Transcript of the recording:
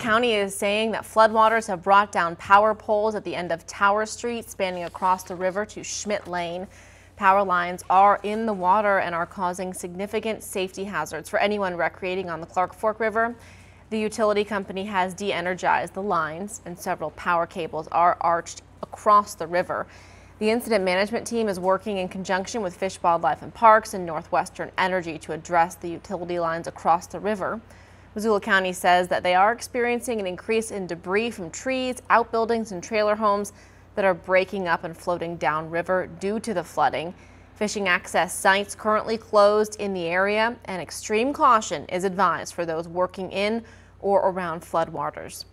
County is saying that floodwaters have brought down power poles at the end of Tower Street, spanning across the river to Schmidt Lane. Power lines are in the water and are causing significant safety hazards for anyone recreating on the Clark Fork River. The utility company has de-energized the lines, and several power cables are arched across the river. The incident management team is working in conjunction with Fish, Wildlife and Parks and Northwestern Energy to address the utility lines across the river. Missoula County says that they are experiencing an increase in debris from trees, outbuildings, and trailer homes that are breaking up and floating downriver due to the flooding. Fishing access sites currently closed in the area, and extreme caution is advised for those working in or around floodwaters.